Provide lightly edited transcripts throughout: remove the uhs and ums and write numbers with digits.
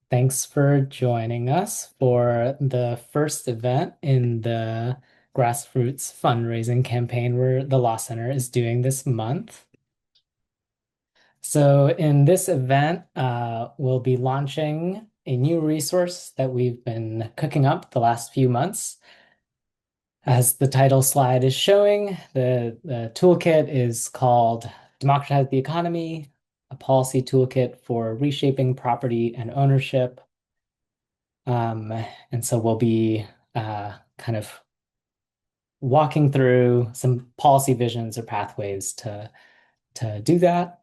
Thanks for joining us for the first event in the Grassroots Fundraising Campaign where the Law Center is doing this month. So in this event, we'll be launching a new resource that we've been cooking up the last few months. As the title slide is showing, the toolkit is called Democratize the Economy, a policy toolkit for reshaping property and ownership. And so we'll be kind of walking through some policy visions or pathways to do that.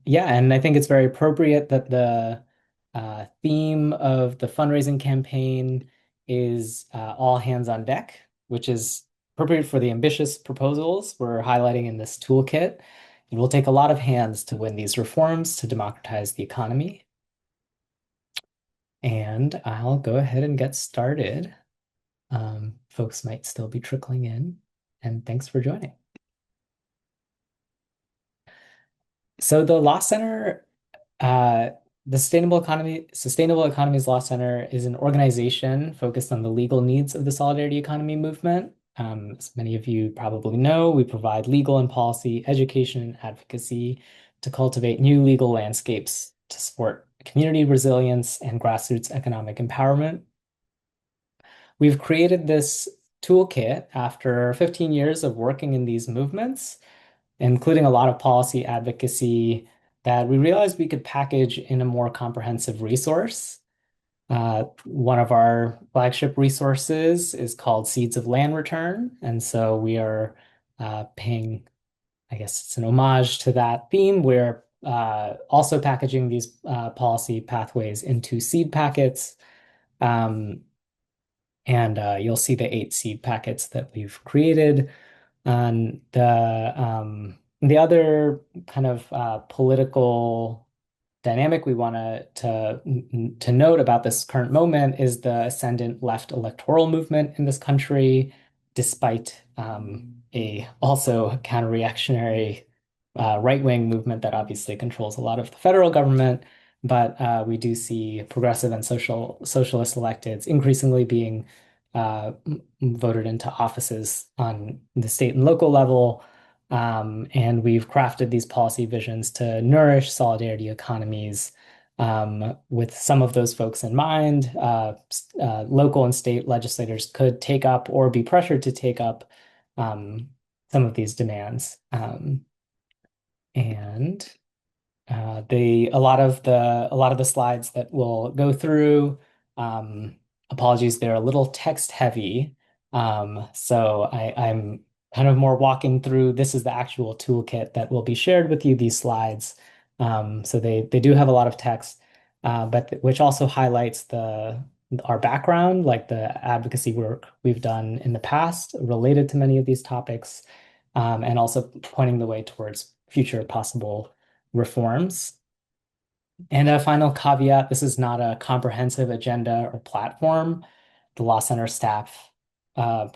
Yeah, and I think it's very appropriate that the theme of the fundraising campaign is all hands on deck, which is appropriate for the ambitious proposals we're highlighting in this toolkit. It will take a lot of hands to win these reforms to democratize the economy. And I'll go ahead and get started. Folks might still be trickling in, and thanks for joining. So the Law Center, the Sustainable Economies Law Center is an organization focused on the legal needs of the solidarity economy movement. As many of you probably know, we provide legal and policy, education, and advocacy to cultivate new legal landscapes to support community resilience and grassroots economic empowerment. We've created this toolkit after 15 years of working in these movements, including a lot of policy advocacy that we realized we could package in a more comprehensive resource. One of our flagship resources is called Seeds of Land Return. And so we are paying, I guess it's an homage to that theme. We're also packaging these policy pathways into seed packets. Um, and you'll see the 8 seed packets that we've created. And the other kind of political dynamic we want to note about this current moment is the ascendant left electoral movement in this country, despite a also counter-reactionary right-wing movement that obviously controls a lot of the federal government. But we do see progressive and socialist electeds increasingly being voted into offices on the state and local level. And we've crafted these policy visions to nourish solidarity economies with some of those folks in mind. Local and state legislators could take up or be pressured to take up some of these demands. And a lot of the slides that we'll go through, apologies, they're a little text heavy. So I'm kind of more walking through. This is the actual toolkit that will be shared with you, these slides. So they do have a lot of text, but which also highlights our background, like the advocacy work we've done in the past related to many of these topics, and also pointing the way towards future possible reforms. And a final caveat, this is not a comprehensive agenda or platform. The Law Center staff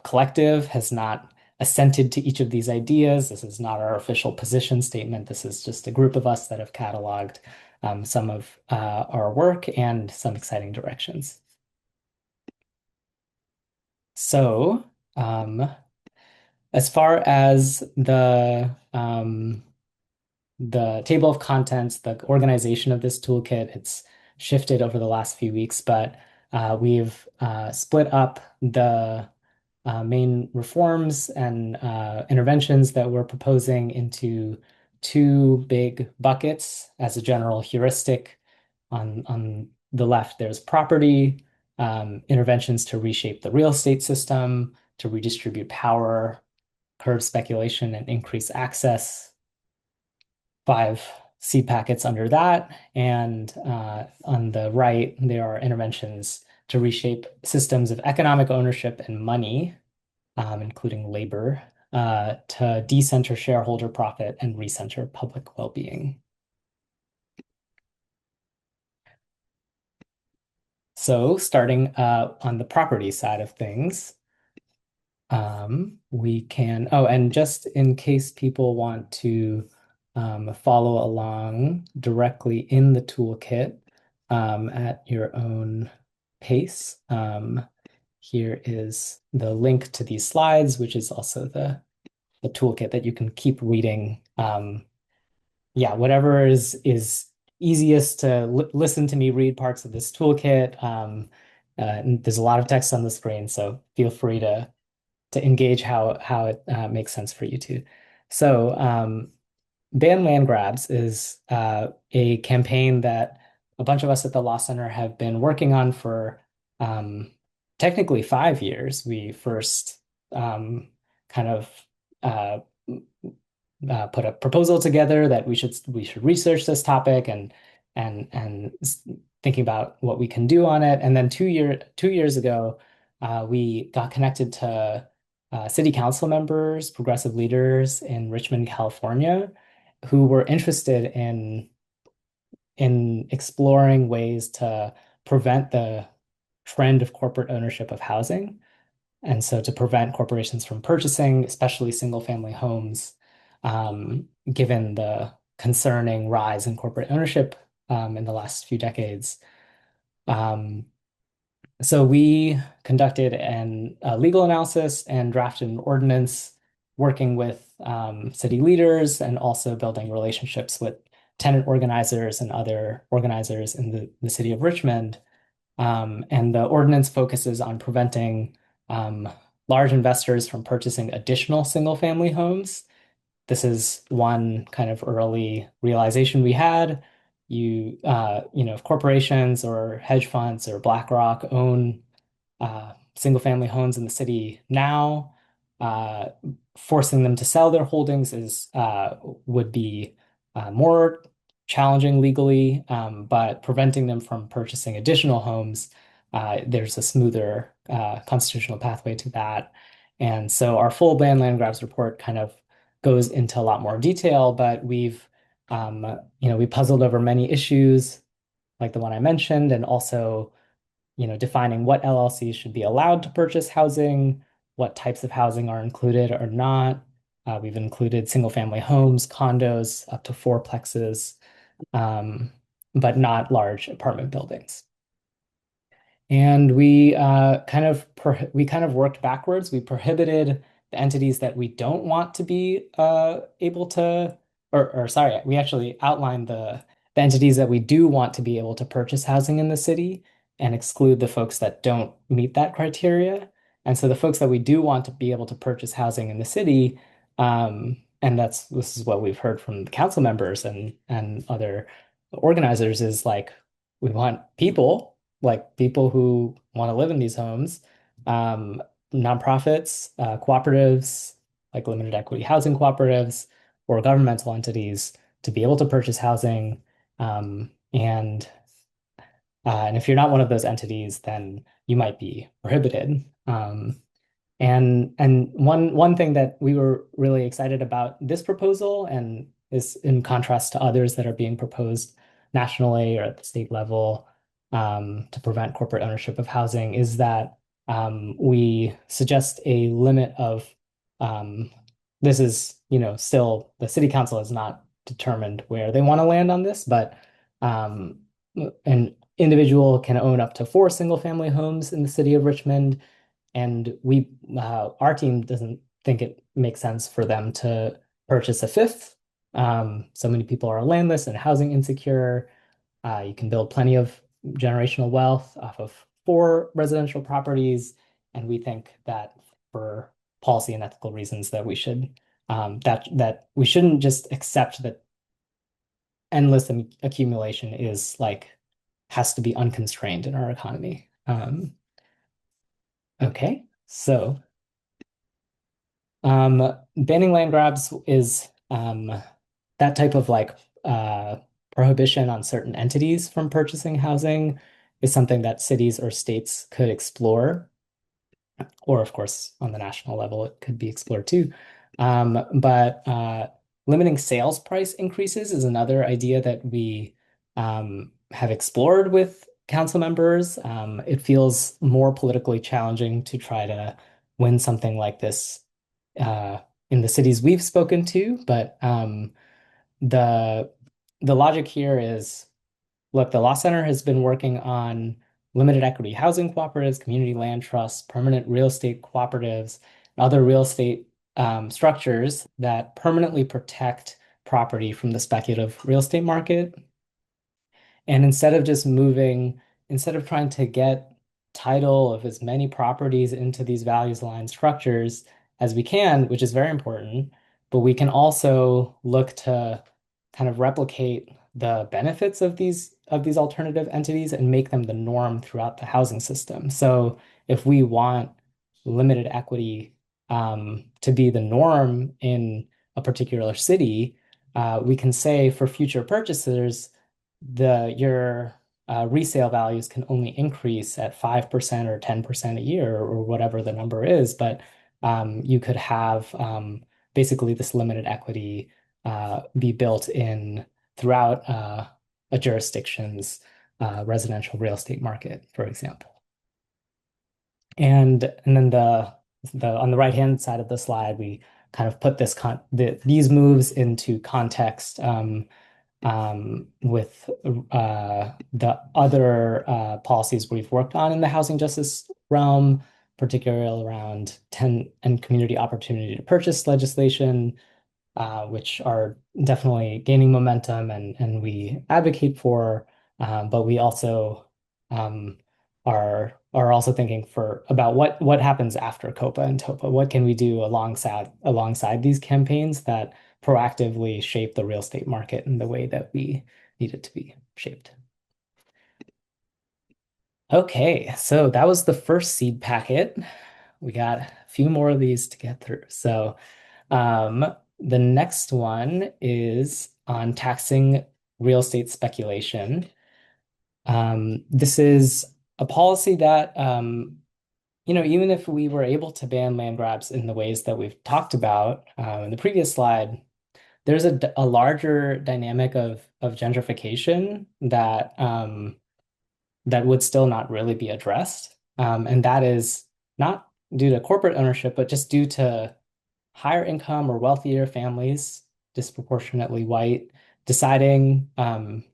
collective has not assented to each of these ideas. This is not our official position statement. This is just a group of us that have cataloged some of our work and some exciting directions. So, as far as the table of contents, the organization of this toolkit, it's shifted over the last few weeks, but we've split up the main reforms and interventions that we're proposing into 2 big buckets as a general heuristic. On the left, there's property, interventions to reshape the real estate system, to redistribute power, curb speculation, and increase access. 5 seed packets under that. And on the right, there are interventions to reshape systems of economic ownership and money, including labor, to decenter shareholder profit and recenter public well-being. So starting on the property side of things, we can, oh, and just in case people want to follow along directly in the toolkit at your own pace. Here is the link to these slides, which is also the toolkit that you can keep reading. Yeah, whatever is easiest to listen to me read parts of this toolkit. And there's a lot of text on the screen, so feel free to engage how it makes sense for you too. So, ban land grabs is a campaign that a bunch of us at the Law Center have been working on for um, technically 5 years. We first kind of uh, put a proposal together that we should research this topic and thinking about what we can do on it. And then 2 years ago, we got connected to city council members, progressive leaders in Richmond, California, who were interested in exploring ways to prevent the trend of corporate ownership of housing. And so to prevent corporations from purchasing, especially single family homes, given the concerning rise in corporate ownership in the last few decades. Um, so we conducted a legal analysis and drafted an ordinance working with city leaders and also building relationships with tenant organizers and other organizers in the city of Richmond. And the ordinance focuses on preventing um, large investors from purchasing additional single-family homes. This is one kind of early realization we had. If corporations or hedge funds or BlackRock own single-family homes in the city now, uh, forcing them to sell their holdings would be more challenging legally, but preventing them from purchasing additional homes, there's a smoother constitutional pathway to that. And so our full ban land grabs report kind of goes into a lot more detail, but we puzzled over many issues like the one I mentioned, and also defining what LLCs should be allowed to purchase housing, what types of housing are included or not. We've included single-family homes, condos, up to fourplexes, um, but not large apartment buildings. And we kind of worked backwards. We prohibited the entities that we don't want to be able to, or sorry, we actually outlined the entities that we do want to be able to purchase housing in the city and exclude the folks that don't meet that criteria. And so the folks that we do want to be able to purchase housing in the city, and this is what we've heard from the council members and other organizers, is like we want people who want to live in these homes, um, nonprofits, cooperatives, like limited equity housing cooperatives, or governmental entities to be able to purchase housing. And if you're not one of those entities, then you might be prohibited. And one thing that we were really excited about this proposal, and is in contrast to others that are being proposed nationally or at the state level, to prevent corporate ownership of housing, is that we suggest a limit of this is, still the city council has not determined where they want to land on this, but um, an individual can own up to 4 single-family homes in the city of Richmond, and our team doesn't think it makes sense for them to purchase a fifth. So many people are landless and housing insecure. You can build plenty of generational wealth off of 4 residential properties, and we think that for policy and ethical reasons that we shouldn't just accept that endless accumulation has to be unconstrained in our economy. Okay, so banning land grabs is that type of prohibition on certain entities from purchasing housing is something that cities or states could explore, or of course, on the national level, it could be explored too. But limiting sales price increases is another idea that we have explored with council members. It feels more politically challenging to try to win something like this uh, in the cities we've spoken to, but the the logic here is, look, the Law Center has been working on limited equity housing cooperatives, community land trusts, permanent real estate cooperatives, and other real estate structures that permanently protect property from the speculative real estate market. And instead of trying to get title of as many properties into these values aligned structures as we can, which is very important, but we can also look to kind of replicate the benefits of these alternative entities and make them the norm throughout the housing system. So if we want limited equity to be the norm in a particular city, we can say for future purchasers, your resale values can only increase at 5% or 10% a year or whatever the number is, but you could have basically this limited equity be built in throughout a jurisdiction's residential real estate market, for example. And then the on the right-hand side of the slide, we kind of put these moves into context with the other policies we've worked on in the housing justice realm, particularly around tenant and community opportunity to purchase legislation, which are definitely gaining momentum and we advocate for, but we also are also thinking about what happens after COPA and TOPA. What can we do alongside these campaigns that proactively shape the real estate market in the way that we need it to be shaped? Okay, so that was the first seed packet. We got a few more of these to get through. So the next one is on taxing real estate speculation. This is a policy that, even if we were able to ban land grabs in the ways that we've talked about in the previous slide, there's a larger dynamic of gentrification that would still not really be addressed. And that is not due to corporate ownership, but just due to higher income or wealthier families, disproportionately white, deciding kind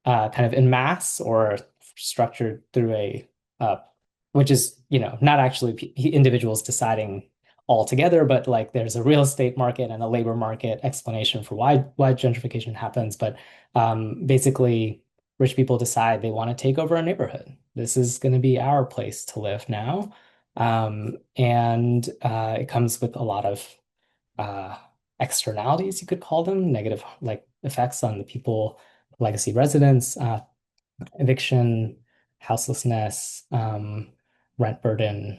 of in mass or structured through which is, not actually individuals deciding all together, but like there's a real estate market and a labor market explanation for why gentrification happens. But basically, rich people decide they want to take over a neighborhood. This is going to be our place to live now. And it comes with a lot of externalities, you could call them, negative like effects on the people, legacy residents, eviction, houselessness, rent burden,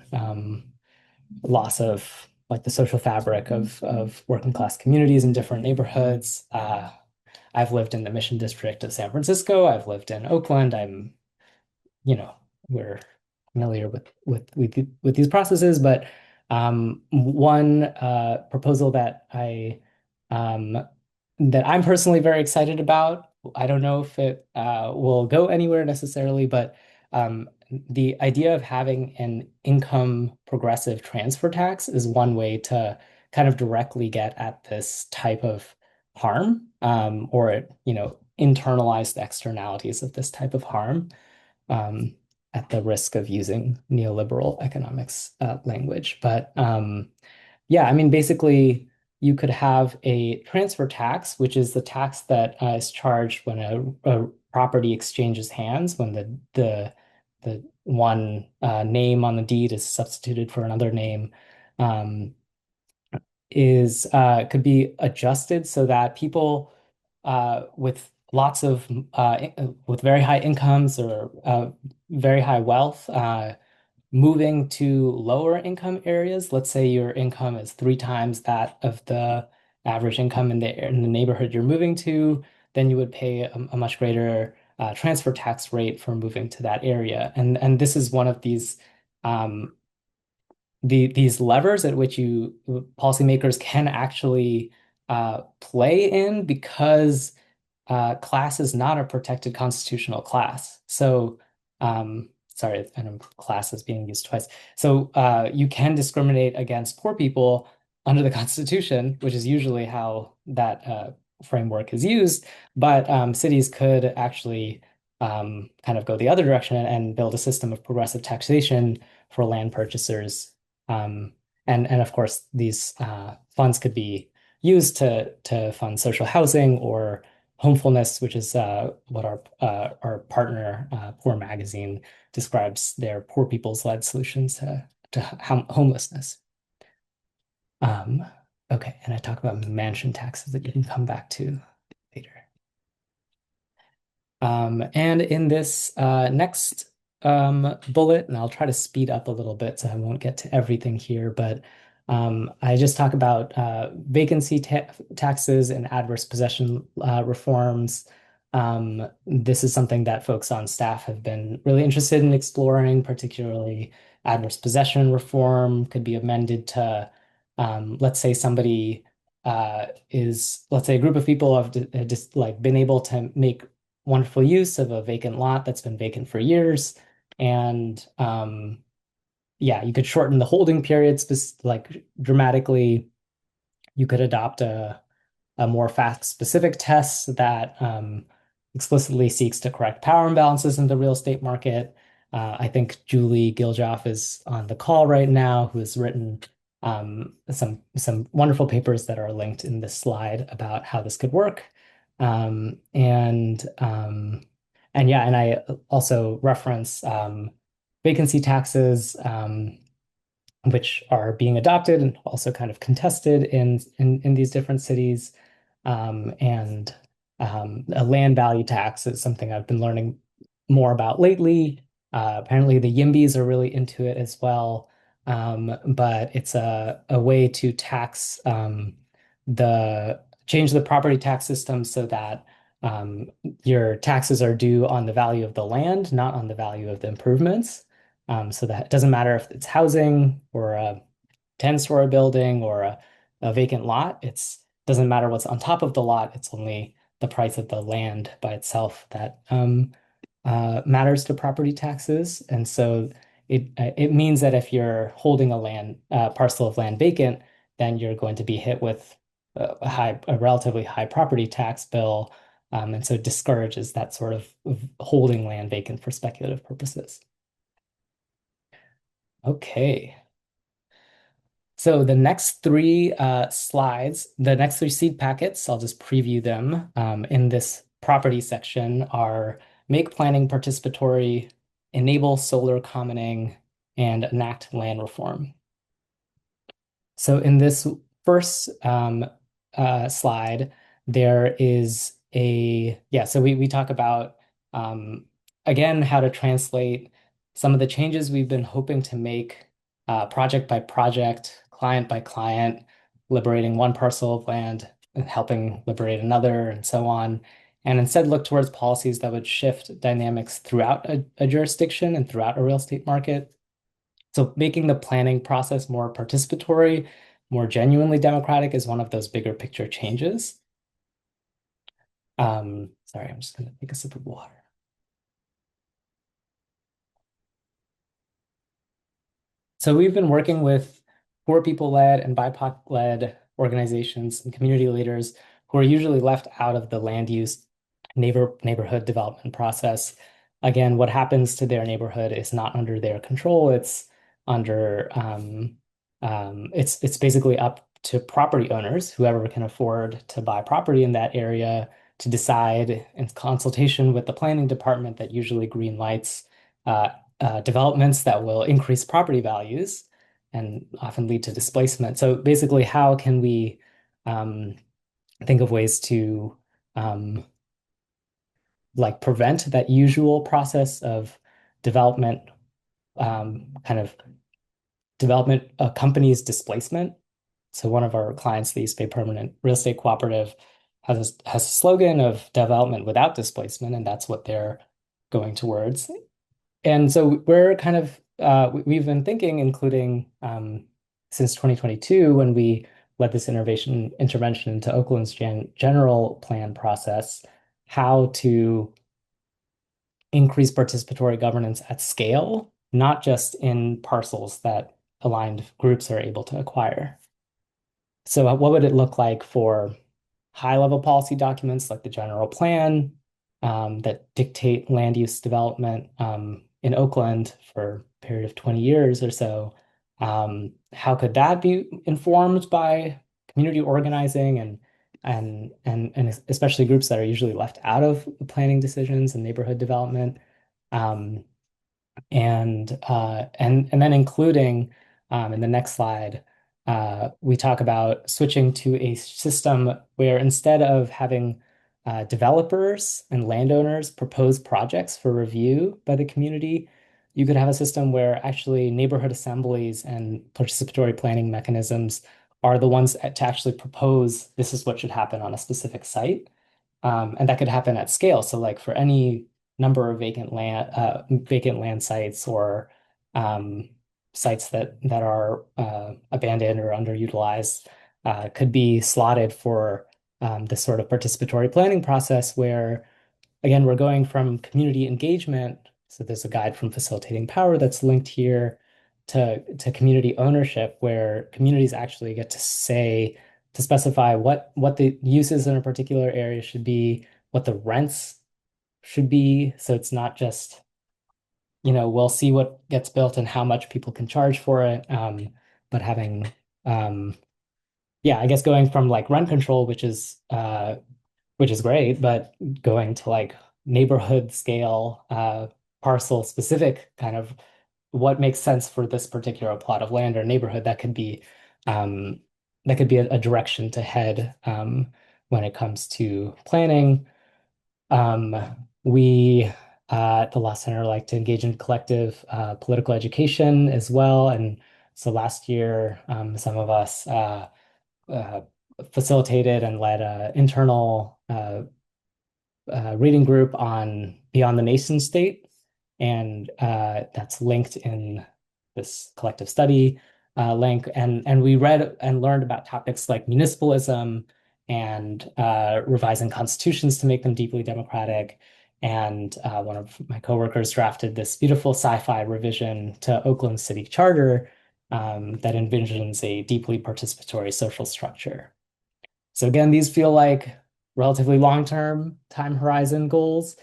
loss of like the social fabric of working class communities in different neighborhoods. I've lived in the Mission District of San Francisco. I've lived in Oakland. We're familiar with these processes, but one proposal that I'm personally very excited about. I don't know if it will go anywhere necessarily, but the idea of having an income progressive transfer tax is one way to kind of directly get at this type of harm, or internalize the externalities of this type of harm, at the risk of using neoliberal economics language. But yeah, I mean, basically, you could have a transfer tax, which is the tax that is charged when a property exchanges hands, when the one name on the deed is substituted for another name, could be adjusted so that people with with very high incomes or very high wealth moving to lower income areas. Let's say your income is 3 times that of the average income in the neighborhood you're moving to, then you would pay a much greater transfer tax rate for moving to that area. And this is one of these levers at which policymakers can actually play in, because class is not a protected constitutional class. So, sorry, and class is being used twice. So you can discriminate against poor people under the Constitution, which is usually how that framework is used, but cities could actually kind of go the other direction and build a system of progressive taxation for land purchasers. Um, and of course, these funds could be used to fund social housing or homefulness, which is what our partner Poor Magazine describes their poor people's led solutions to homelessness. Um, okay, and I talk about mansion taxes that you can come back to later. And in this next bullet, and I'll try to speed up a little bit so I won't get to everything here, but I just talk about vacancy taxes and adverse possession reforms. This is something that folks on staff have been really interested in exploring, particularly adverse possession reform could be amended to, let's say somebody let's say a group of people have just like been able to make wonderful use of a vacant lot that's been vacant for years. And yeah, you could shorten the holding periods like dramatically. You could adopt a more fact-specific test that explicitly seeks to correct power imbalances in the real estate market. I think Julie Giljoff is on the call right now, who has written some wonderful papers that are linked in this slide about how this could work. Um, and um, and yeah, and I also reference vacancy taxes, which are being adopted and also kind of contested in these different cities. And a land value tax is something I've been learning more about lately. Apparently, the YIMBYs are really into it as well. But it's a way to tax the change the property tax system so that your taxes are due on the value of the land, not on the value of the improvements. So that it doesn't matter if it's housing or a 10-story building or a vacant lot. It doesn't matter what's on top of the lot. It's only the price of the land by itself that matters to property taxes. And so it means that if you're holding a land parcel of land vacant, then you're going to be hit with a relatively high property tax bill. And so it discourages that sort of holding land vacant for speculative purposes. Okay. So the next three slides, the next three seed packets, I'll just preview them in this property section are make planning participatory, enable solar commoning, and enact land reform. So in this first slide, there is so we talk about, again, how to translate some of the changes we've been hoping to make project by project, client by client, liberating one parcel of land and helping liberate another, and so on. And instead look towards policies that would shift dynamics throughout a jurisdiction and throughout a real estate market. So making the planning process more participatory, more genuinely democratic is one of those bigger picture changes. Sorry, I'm just going to take a sip of water. So we've been working with poor people-led and BIPOC-led organizations and community leaders who are usually left out of the land use neighborhood development process. Again, what happens to their neighborhood is not under their control. It's under it's basically up to property owners, whoever can afford to buy property in that area, to decide in consultation with the planning department that usually green lights developments that will increase property values and often lead to displacement. So basically, how can we think of ways to like prevent that usual process of development, kind of development companies' displacement? So one of our clients, the East Bay Permanent Real Estate Cooperative, has a slogan of development without displacement, and that's what they're going towards. And so we're kind of we've been thinking, including since 2022 when we led this intervention into Oakland's general plan process, how to increase participatory governance at scale, not just in parcels that aligned groups are able to acquire. So what would it look like for high-level policy documents like the general plan that dictate land use development in Oakland for a period of 20 years or so. How could that be informed by community organizing and especially groups that are usually left out of planning decisions and neighborhood development? Um, and then including in the next slide, we talk about switching to a system where instead of having developers and landowners propose projects for review by the community, you could have a system where actually neighborhood assemblies and participatory planning mechanisms are the ones to actually propose this is what should happen on a specific site. And that could happen at scale. So like for any number of vacant land sites or um, sites that are abandoned or underutilized could be slotted for this sort of participatory planning process where, again, we're going from community engagement. So there's a guide from Facilitating Power that's linked here to community ownership, where communities actually get to say, to specify what the uses in a particular area should be, what the rents should be. So it's not just, we'll see what gets built and how much people can charge for it. But having, um, yeah, I guess going from like rent control, which is great, but going to like neighborhood scale, parcel specific kind of what makes sense for this particular plot of land or neighborhood, um, that could be a direction to head when it comes to planning. Um, we at the Law Center like to engage in collective political education as well. And so last year, some of us uh, facilitated and led an internal reading group on Beyond the Nation State. And that's linked in this collective study link. And we read and learned about topics like municipalism and revising constitutions to make them deeply democratic. And one of my coworkers drafted this beautiful sci-fi revision to Oakland City Charter that envisions a deeply participatory social structure. So again, these feel like relatively long-term time horizon goals.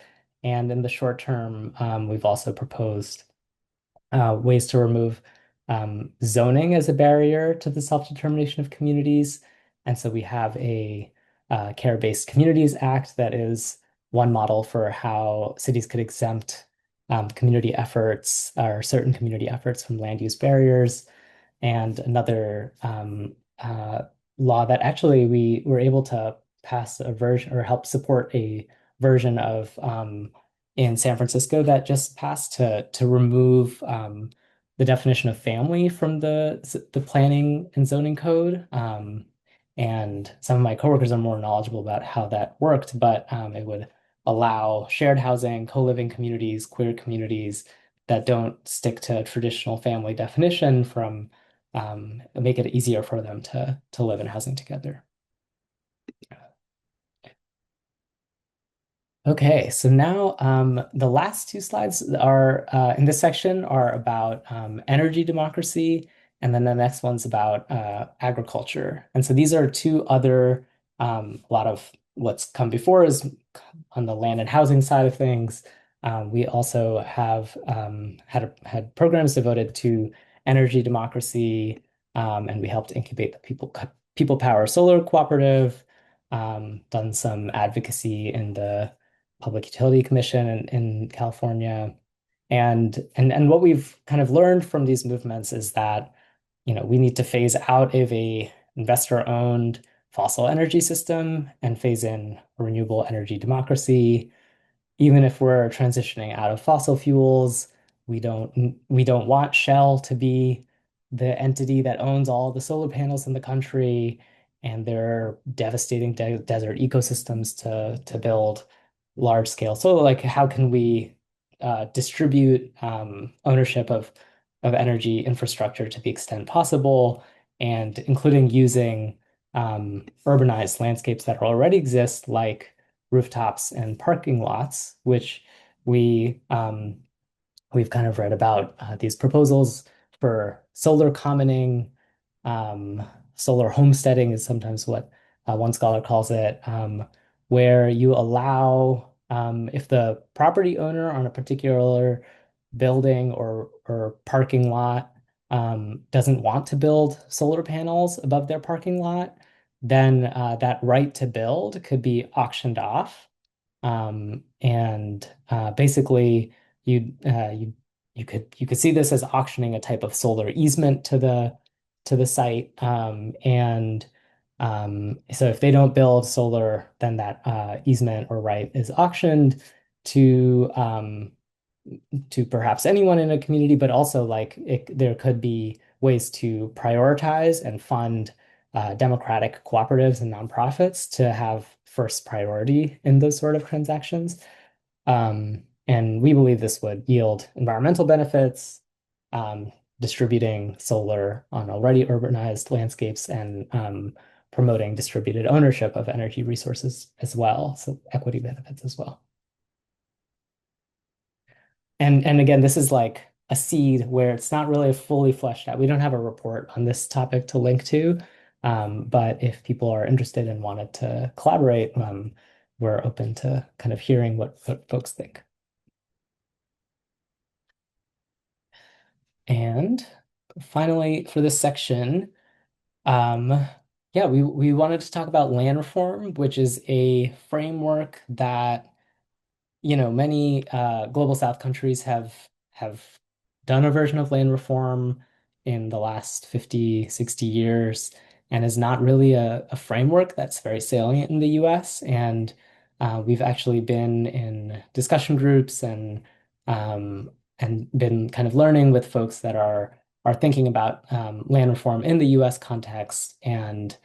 And in the short term, we've also proposed ways to remove zoning as a barrier to the self-determination of communities. And so we have a Care-Based Communities Act that is one model for how cities could exempt community efforts or certain community efforts from land use barriers. And another law that actually we were able to pass a version or help support a version of in San Francisco that just passed to remove the definition of family from the planning and zoning code. And some of my coworkers are more knowledgeable about how that worked, but it would allow shared housing, co-living communities, queer communities that don't stick to a traditional family definition from make it easier for them to live in housing together. Okay, so now the last two slides are in this section are about energy democracy, and then the next one's about agriculture. And so these are two other, a lot of what's come before is on the land and housing side of things. We also have had programs devoted to energy democracy, and we helped incubate the People Power Solar Cooperative, done some advocacy in the Public Utility Commission in California. And what we've kind of learned from these movements is that, we need to phase out of a investor-owned fossil energy system and phase in a renewable energy democracy. Even if we're transitioning out of fossil fuels, we don't want Shell to be the entity that owns all the solar panels in the country and their devastating desert ecosystems to build large scale. So like how can we distribute ownership of energy infrastructure to the extent possible, and including using urbanized landscapes that already exist, like rooftops and parking lots, which we we've kind of read about these proposals for solar commoning. Solar homesteading is sometimes what one scholar calls it, where you allow, if the property owner on a particular building or parking lot doesn't want to build solar panels above their parking lot, then that right to build could be auctioned off. And basically, you you could see this as auctioning a type of solar easement to the site. So if they don't build solar, then that easement or right is auctioned to perhaps anyone in a community, but also like there could be ways to prioritize and fund democratic cooperatives and nonprofits to have first priority in those sort of transactions. And we believe this would yield environmental benefits, distributing solar on already urbanized landscapes and promoting distributed ownership of energy resources as well. So equity benefits as well. And again, this is like a seed where it's not really fully fleshed out. We don't have a report on this topic to link to, but if people are interested and wanted to collaborate, we're open to kind of hearing what folks think. And finally, for this section, yeah, we wanted to talk about land reform, which is a framework that many global South countries have done a version of land reform in the last 50, 60 years, and is not really a framework that's very salient in the US. And we've actually been in discussion groups and been kind of learning with folks that are thinking about land reform in the US context. And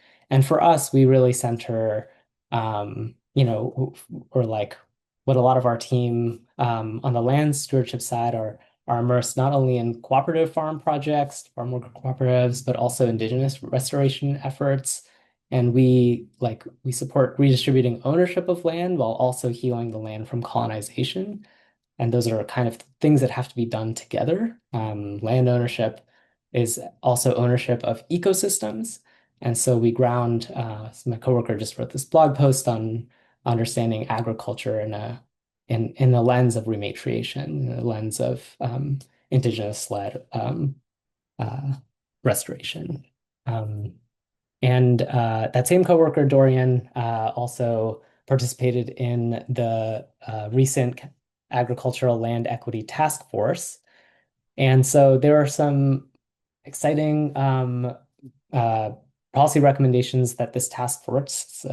for us, we really center or like what a lot of our team on the land stewardship side are immersed not only in cooperative farm projects, farm worker cooperatives, but also indigenous restoration efforts. And we support redistributing ownership of land while also healing the land from colonization. And those are kind of things that have to be done together. Land ownership is also ownership of ecosystems. And so we ground, so my coworker just wrote this blog post on understanding agriculture in the lens of rematriation, in the lens of indigenous-led uh, restoration. Um, and that same coworker, Dorian, also participated in the recent Agricultural Land Equity Task Force. And so there are some exciting uh, policy recommendations that this task force,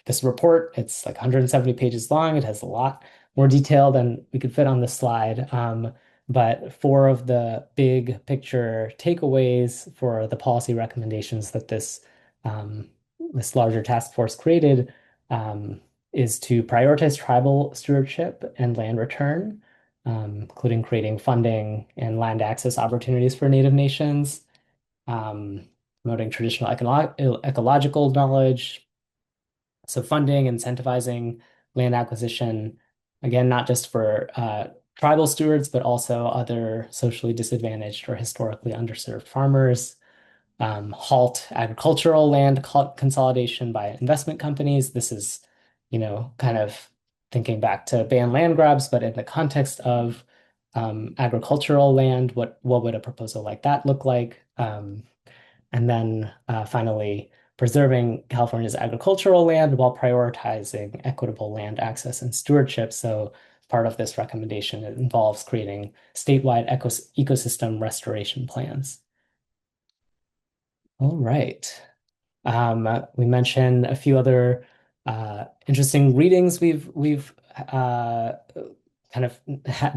this report, it's like 170 pages long. It has a lot more detail than we could fit on this slide. But four of the big picture takeaways for the policy recommendations that this larger task force created is to prioritize tribal stewardship and land return, including creating funding and land access opportunities for Native nations, promoting traditional ecological knowledge. So funding, incentivizing land acquisition, again, not just for tribal stewards, but also other socially disadvantaged or historically underserved farmers. Halt agricultural land consolidation by investment companies. This is, kind of thinking back to ban land grabs, but in the context of agricultural land, what would a proposal like that look like? And then finally, preserving California's agricultural land while prioritizing equitable land access and stewardship. So part of this recommendation involves creating statewide ecosystem restoration plans. All right. We mentioned a few other interesting readings we've kind of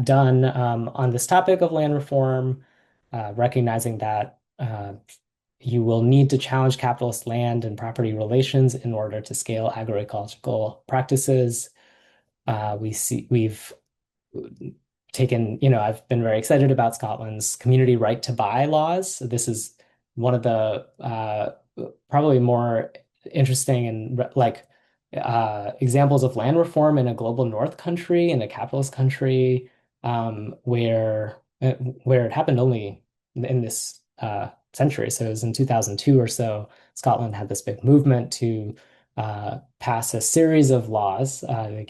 done on this topic of land reform, recognizing that you will need to challenge capitalist land and property relations in order to scale agroecological practices. We've taken, I've been very excited about Scotland's community right to buy laws. So this is one of the probably more interesting and like examples of land reform in a global north country, in a capitalist country, where it happened only in this century. So it was in 2002 or so, Scotland had this big movement to pass a series of laws. They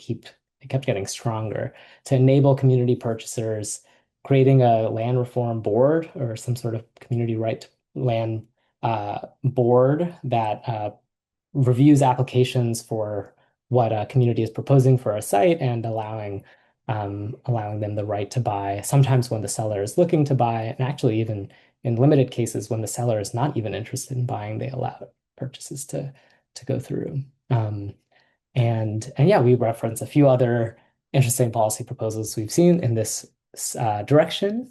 kept getting stronger to enable community purchasers, creating a land reform board or some sort of community right to land board that reviews applications for what a community is proposing for a site and allowing them the right to buy, sometimes when the seller is looking to buy, and actually even in limited cases when the seller is not even interested in buying, they allow purchases to go through. And yeah, we reference a few other interesting policy proposals we've seen in this direction.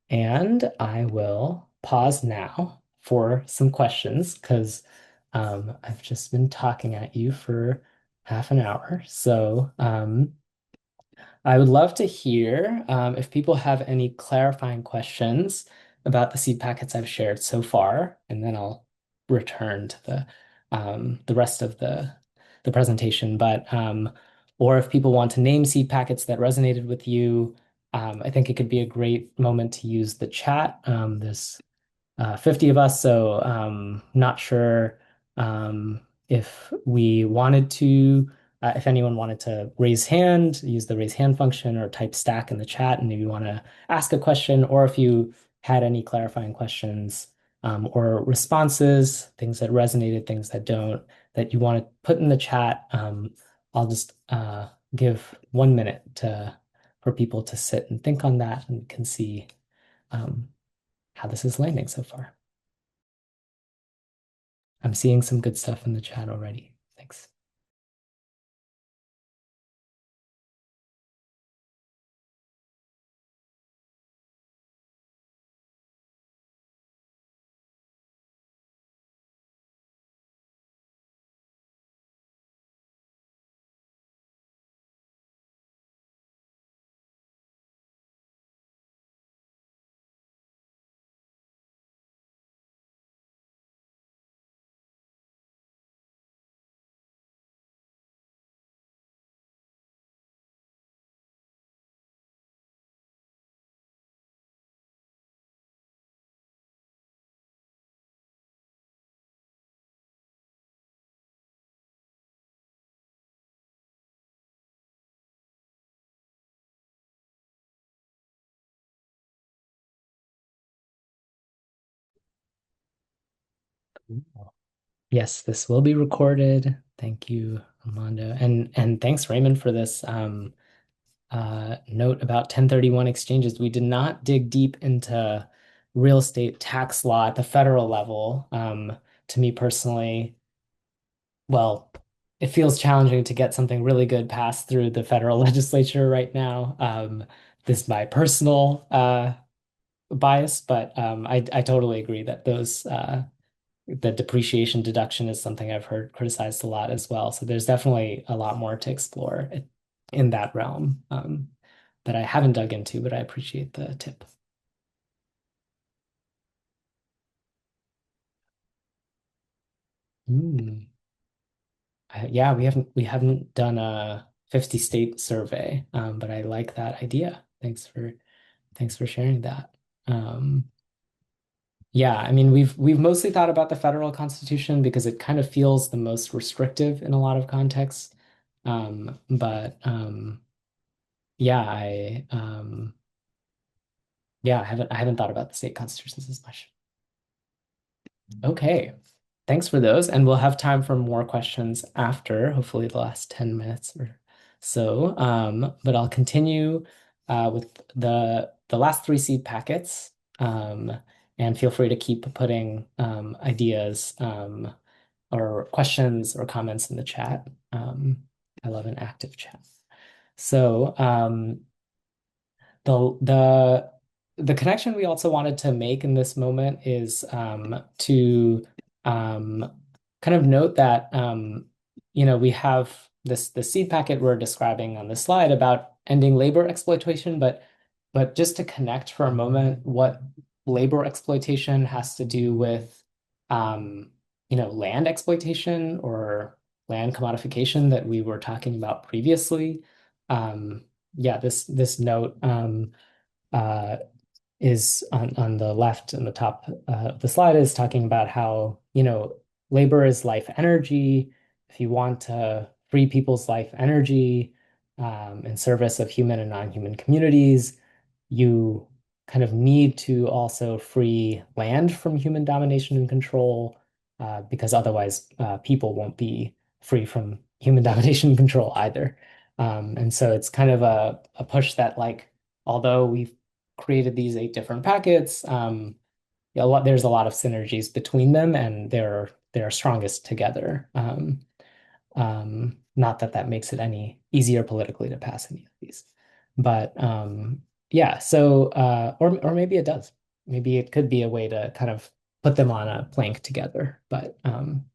And I will pause now for some questions because I've just been talking at you for half an hour. So I would love to hear if people have any clarifying questions about the seed packets I've shared so far, and then I'll return to the rest of the presentation. But or if people want to name seed packets that resonated with you, I think it could be a great moment to use the chat. There's 50 of us, so not sure if we wanted to, if anyone wanted to raise hand, use the raise hand function or type stack in the chat, and if you want to ask a question, or if you had any clarifying questions or responses, things that resonated, things that don't, that you want to put in the chat. I'll just give 1 minute for people to sit and think on that and can see um, how this is landing so far. I'm seeing some good stuff in the chat already. Thanks. Yes, this will be recorded. Thank you, Armando. And thanks, Raymond, for this note about 1031 exchanges. We did not dig deep into real estate tax law at the federal level. To me personally, well, it feels challenging to get something really good passed through the federal legislature right now. This is my personal bias, but I totally agree that those the depreciation deduction is something I've heard criticized a lot as well. So there's definitely a lot more to explore in that realm that I haven't dug into, but I appreciate the tip. Hmm. Yeah, we haven't done a 50 state survey, but I like that idea. Thanks for sharing that. Um, Yeah, I mean, we've mostly thought about the federal constitution because it kind of feels the most restrictive in a lot of contexts. But yeah, I haven't thought about the state constitutions as much. Okay. Thanks for those, and we'll have time for more questions after, hopefully the last 10 minutes or so. But I'll continue with the last three seed packets. And feel free to keep putting ideas or questions or comments in the chat. I love an active chat. So the the the connection we also wanted to make in this moment is to um, kind of note that we have this seed packet we're describing on the slide about ending labor exploitation, but just to connect for a moment what labor exploitation has to do with land exploitation or land commodification that we were talking about previously. Yeah, this note uh, is on the left and the top of the slide is talking about how, labor is life energy, if you want to free people's life energy in service of human and non-human communities, you kind of need to also free land from human domination and control, because otherwise people won't be free from human domination and control either. And so it's kind of a push that, like, although we've created these 8 different packets, there's a lot of synergies between them, and they're strongest together. Not that that makes it any easier politically to pass any of these, but yeah. So or maybe it does. Maybe it could be a way to kind of put them on a plank together. But um,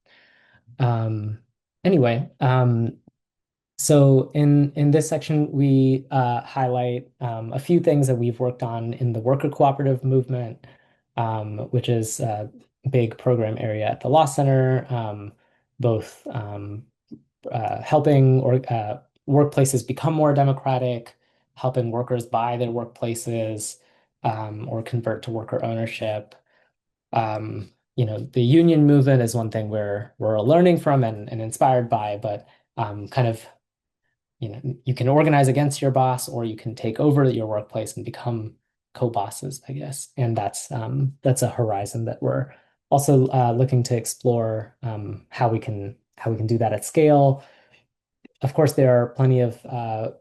anyway, so in this section, we highlight a few things that we've worked on in the worker cooperative movement, which is a big program area at the Law Center, both helping workplaces become more democratic, helping workers buy their workplaces, or convert to worker ownership. The union movement is one thing we're learning from and inspired by, but kind of you can organize against your boss, or you can take over your workplace and become co-bosses, I guess. And that's a horizon that we're also looking to explore, how we can do that at scale. Of course, there are plenty of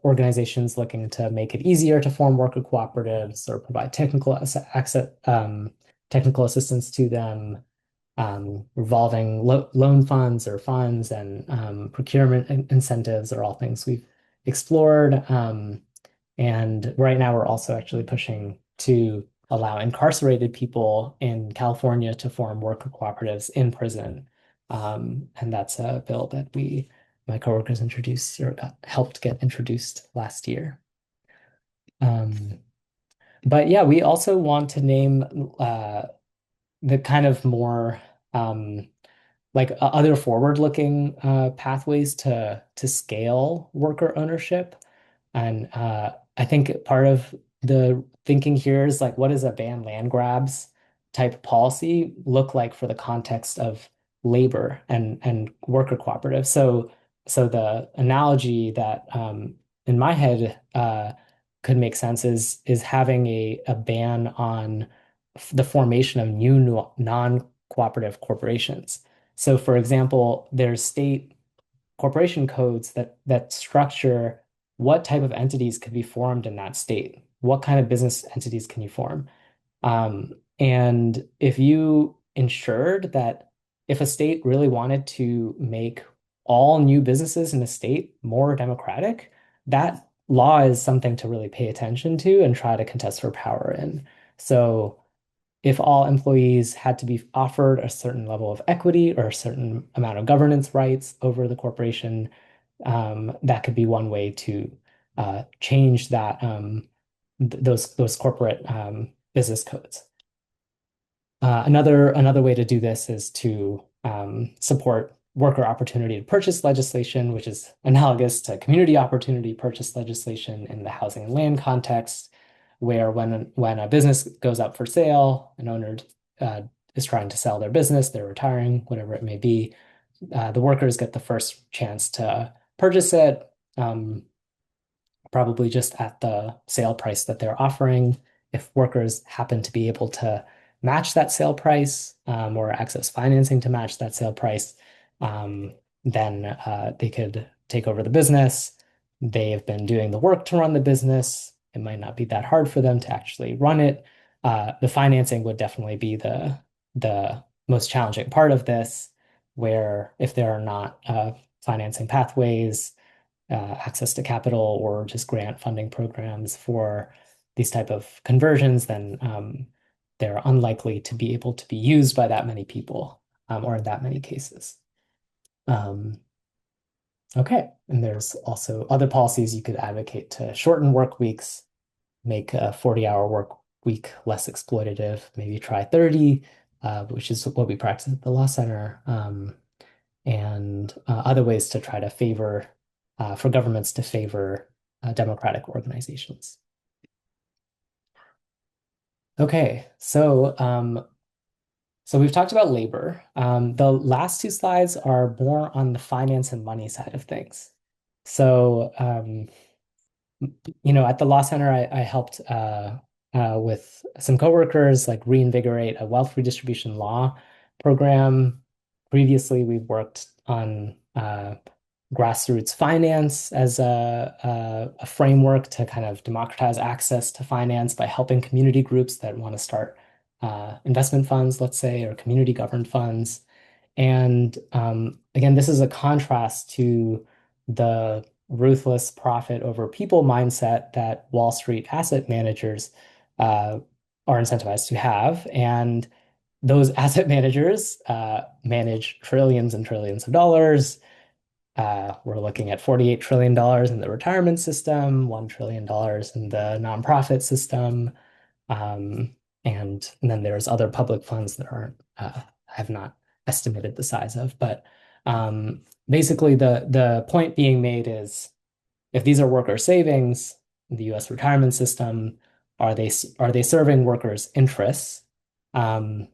organizations looking to make it easier to form worker cooperatives or provide technical assistance to them, revolving loan funds or funds, and procurement incentives are all things we've explored. And right now, we're also actually pushing to allow incarcerated people in California to form worker cooperatives in prison. And that's a bill that my coworkers introduced, or helped get introduced last year. Um, but yeah, we also want to name the kind of more like other forward-looking pathways to scale worker ownership. And I think part of the thinking here is, like, what does a ban land grabs type policy look like for the context of labor and worker cooperatives? So the analogy that in my head could make sense is having a ban on the formation of new non-cooperative corporations. So, for example, there's state corporation codes that structure what type of entities could be formed in that state. What kind of business entities can you form? And if you ensured that if a state really wanted to make all new businesses in a state more democratic, that law is something to really pay attention to and try to contest for power in. So if all employees had to be offered a certain level of equity or a certain amount of governance rights over the corporation, that could be one way to change those corporate business codes. Another way to do this is to support worker opportunity to purchase legislation, which is analogous to community opportunity purchase legislation in the housing and land context, where when a business goes up for sale, an owner uh, is trying to sell their business, they're retiring, whatever it may be, the workers get the first chance to purchase it, probably just at the sale price that they're offering. If workers happen to be able to match that sale price, or access financing to match that sale price, then they could take over the business. They have been doing the work to run the business. It might not be that hard for them to actually run it. The financing would definitely be the most challenging part of this, where if there are not financing pathways, access to capital, or just grant funding programs for these type of conversions, then they're unlikely to be able to be used by that many people, or in that many cases. Um, okay, and there's also other policies you could advocate to shorten work weeks, make a 40-hour work week less exploitative, maybe try 30, which is what we practice at the Law Center. And other ways to try to for governments to favor democratic organizations. Okay, so So we've talked about labor. The last two slides are more on the finance and money side of things. So, at the Law Center, I helped with some coworkers like reinvigorate a wealth redistribution law program. Previously, we've worked on grassroots finance as a framework to kind of democratize access to finance by helping community groups that want to start investment funds, let's say, or community governed funds. And again, this is a contrast to the ruthless profit over people mindset that Wall Street asset managers uh, are incentivized to have. And those asset managers manage trillions and trillions of dollars. We're looking at $48 trillion in the retirement system, $1 trillion in the nonprofit system. Um, and then there's other public funds that aren't have not estimated the size of. But basically, the point being made is if these are worker savings, the U.S. retirement system, are they serving workers' interests? Um,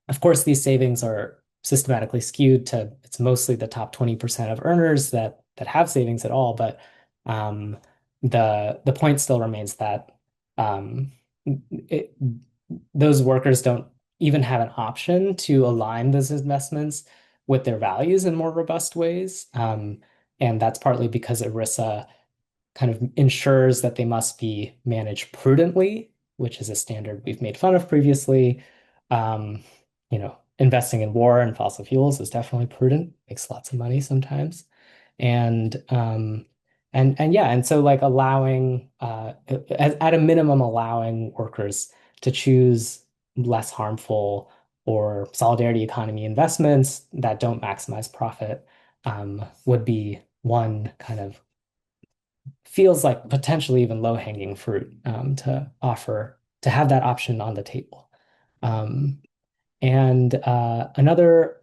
of course, these savings are systematically skewed to it's mostly the top 20% of earners that have savings at all. But um, the point still remains that um, it, those workers don't even have an option to align those investments with their values in more robust ways. And that's partly because ERISA kind of ensures that they must be managed prudently, which is a standard we've made fun of previously. Um, Investing in war and fossil fuels is definitely prudent, makes lots of money sometimes. And yeah, and so like allowing at a minimum allowing workers to choose less harmful or solidarity economy investments that don't maximize profit would be one kind of feels like potentially even low-hanging fruit to offer to have that option on the table. Um, and another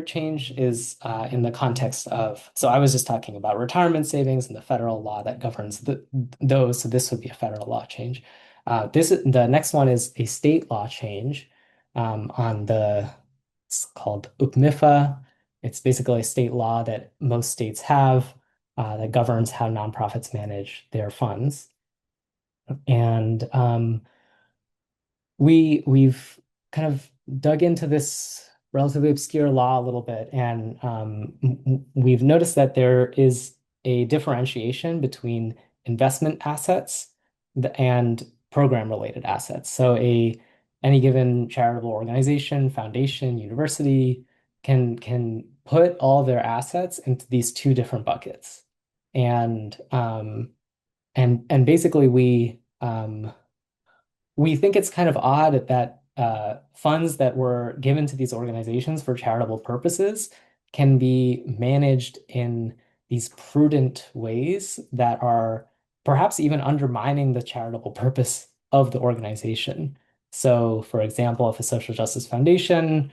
change is in the context of, so I was just talking about retirement savings and the federal law that governs those. So this would be a federal law change. The next one is a state law change it's called UPMIFA. It's basically a state law that most states have that governs how nonprofits manage their funds. And we've kind of dug into this relatively obscure law a little bit, and we've noticed that there is a differentiation between investment assets and program-related assets. So any given charitable organization, foundation, university can put all their assets into these two different buckets. And basically we think it's kind of odd that funds that were given to these organizations for charitable purposes can be managed in these prudent ways that are perhaps even undermining the charitable purpose of the organization. So, for example, if a social justice foundation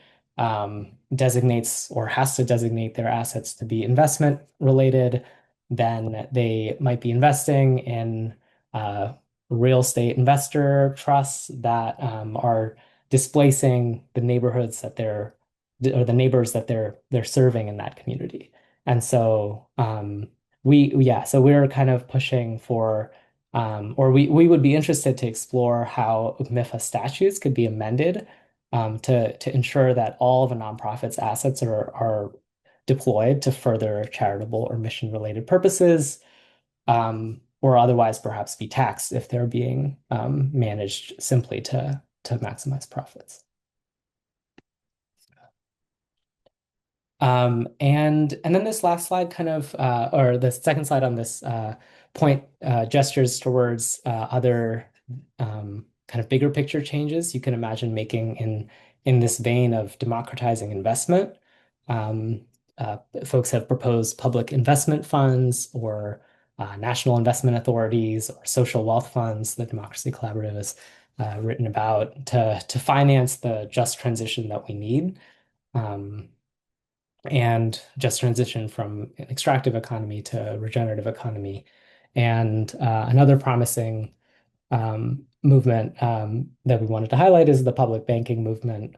designates or has to designate their assets to be investment related, then they might be investing in uh, real estate investor trusts that are displacing the neighborhoods that or the neighbors that they're serving in that community. And so so we're kind of pushing for or we would be interested to explore how MIFA statutes could be amended to ensure that all of a nonprofit's assets are deployed to further charitable or mission related purposes or otherwise perhaps be taxed if they're being managed simply to maximize profits. And then this last slide kind of, or the second slide on this point gestures towards other kind of bigger picture changes you can imagine making in this vein of democratizing investment. Um, Folks have proposed public investment funds or national investment authorities or social wealth funds. The Democracy Collaborative has written about to finance the just transition that we need. And just transition from an extractive economy to a regenerative economy. And another promising movement that we wanted to highlight is the public banking movement,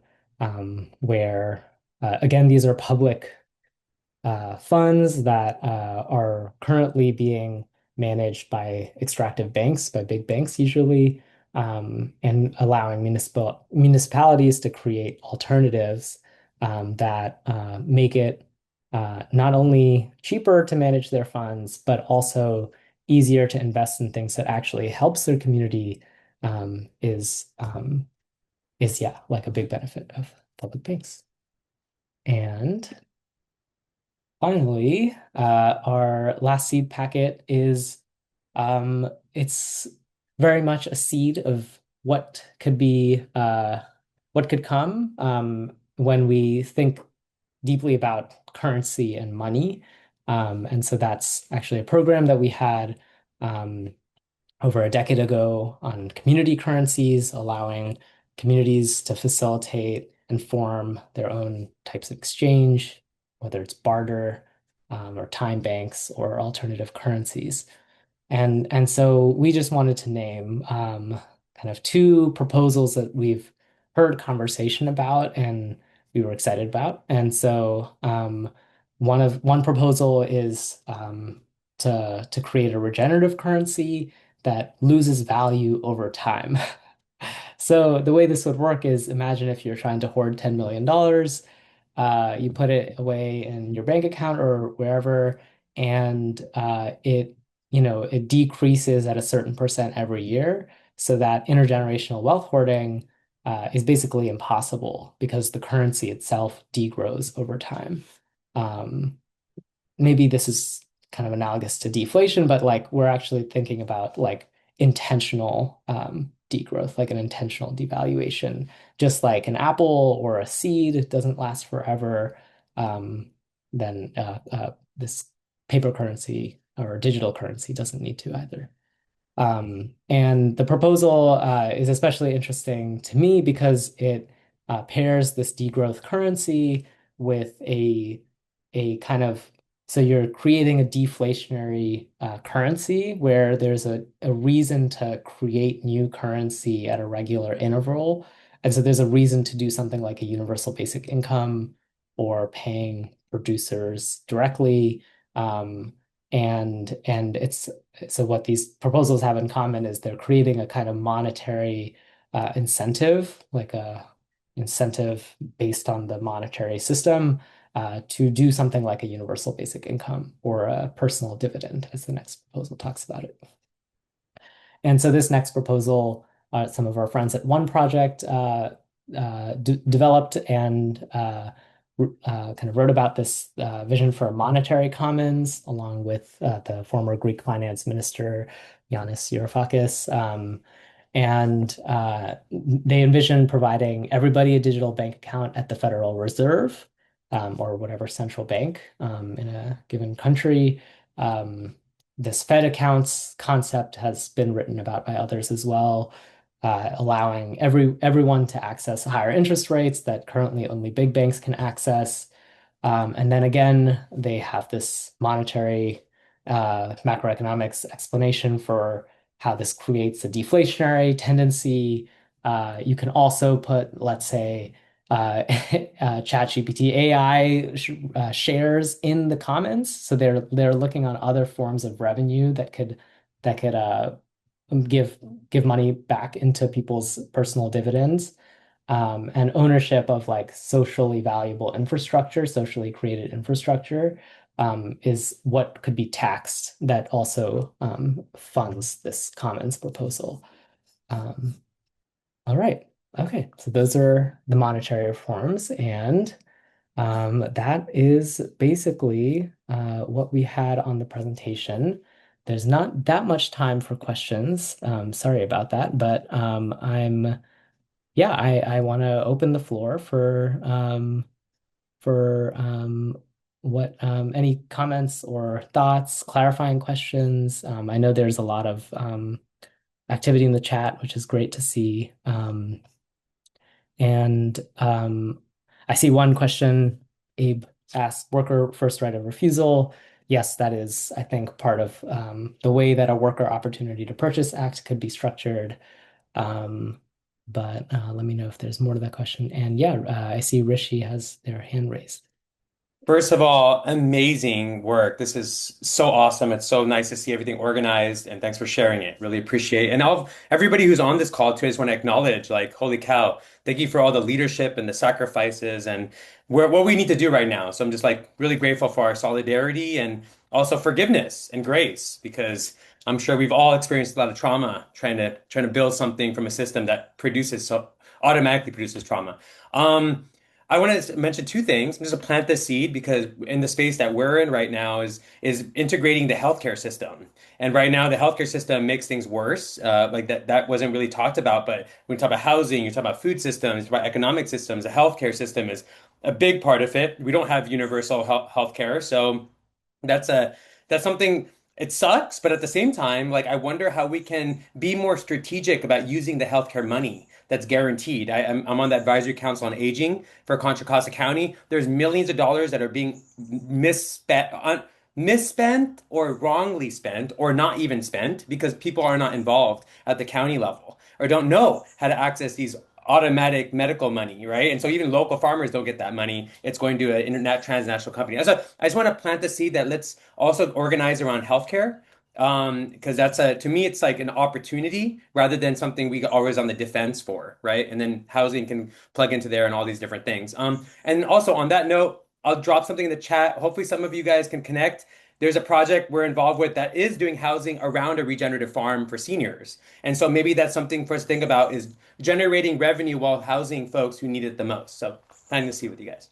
where, again, these are public funds that are currently being managed by extractive banks, by big banks usually, and allowing municipalities to create alternatives that make it not only cheaper to manage their funds, but also easier to invest in things that actually helps their community, is yeah, like a big benefit of public banks. And finally, our last seed packet is it's very much a seed of what could come when we think deeply about currency and money. And so that's actually a program that we had um, over a decade ago on community currencies, allowing communities to facilitate and form their own types of exchange, whether it's barter, or time banks or alternative currencies. And so we just wanted to name kind of two proposals that we've heard conversation about and we were excited about. And so one proposal is to create a regenerative currency that loses value over time. So the way this would work is, imagine if you're trying to hoard $10 million, you put it away in your bank account or wherever, and it decreases at a certain percent every year, so that intergenerational wealth hoarding is basically impossible because the currency itself degrows over time. Um, Maybe this is kind of analogous to deflation, but like we're actually thinking about like intentional degrowth, like an intentional devaluation, just like an apple or a seed doesn't last forever. Then this paper currency or digital currency doesn't need to either. And the proposal is especially interesting to me because it pairs this degrowth currency with a kind of, so you're creating a deflationary currency where there's a reason to create new currency at a regular interval. And so there's a reason to do something like a universal basic income or paying producers directly. And it's so what these proposals have in common is they're creating a kind of monetary incentive, like a incentive based on the monetary system to do something like a universal basic income or a personal dividend, as the next proposal talks about it. And so this next proposal, some of our friends at One Project developed and kind of wrote about this vision for a monetary commons, along with the former Greek finance minister, Yanis Varoufakis. And they envision providing everybody a digital bank account at the Federal Reserve, or whatever central bank in a given country. This Fed accounts concept has been written about by others as well, allowing everyone to access higher interest rates that currently only big banks can access. And then again, they have this monetary macroeconomics explanation for how this creates a deflationary tendency. You can also put, let's say, ChatGPT AI shares in the comments. So they're looking on other forms of revenue that could give money back into people's personal dividends. And ownership of like socially valuable infrastructure, socially created infrastructure, is what could be taxed that also funds this commons proposal. Um, all right. Okay. So those are the monetary reforms. And that is basically what we had on the presentation. There's not that much time for questions. Sorry about that, but I want to open the floor for what any comments or thoughts, clarifying questions. I know there's a lot of activity in the chat, which is great to see. And I see one question. Abe asked, worker first right of refusal. Yes, that is, I think, part of the way that a Worker Opportunity to Purchase Act could be structured. Um, but let me know if there's more to that question. And yeah, I see Rishi has their hand raised. First of all, amazing work. This is so awesome. It's so nice to see everything organized, and thanks for sharing it. Really appreciate it. And everybody who's on this call too, I just want to acknowledge, like, holy cow, thank you for all the leadership and the sacrifices and what we need to do right now. So I'm just like really grateful for our solidarity and also forgiveness and grace because I'm sure we've all experienced a lot of trauma trying to build something from a system that produces so automatically produces trauma. Um, I want to mention two things. Just to plant the seed because in the space that we're in right now is integrating the healthcare system. And right now, the healthcare system makes things worse. Like that wasn't really talked about. But when you talk about housing, you talk about food systems, you talk about economic systems. The healthcare system is a big part of it. We don't have universal healthcare, so that's a that's something. It sucks, but at the same time, like I wonder how we can be more strategic about using the healthcare money that's guaranteed. I'm on the advisory council on aging for Contra Costa County. There's millions of dollars that are being misspent or wrongly spent or not even spent because people are not involved at the county level or don't know how to access these automatic medical money, right? And so even local farmers don't get that money. It's going to an internet transnational company. So I just want to plant the seed that let's also organize around healthcare. Because that's to me, it's like an opportunity rather than something we always on the defense for, right? And then housing can plug into there and all these different things. And also on that note, I'll drop something in the chat. Hopefully, some of you guys can connect. There's a project we're involved with that is doing housing around a regenerative farm for seniors. And so maybe that's something for us to think about is generating revenue while housing folks who need it the most. So planning to see with you guys.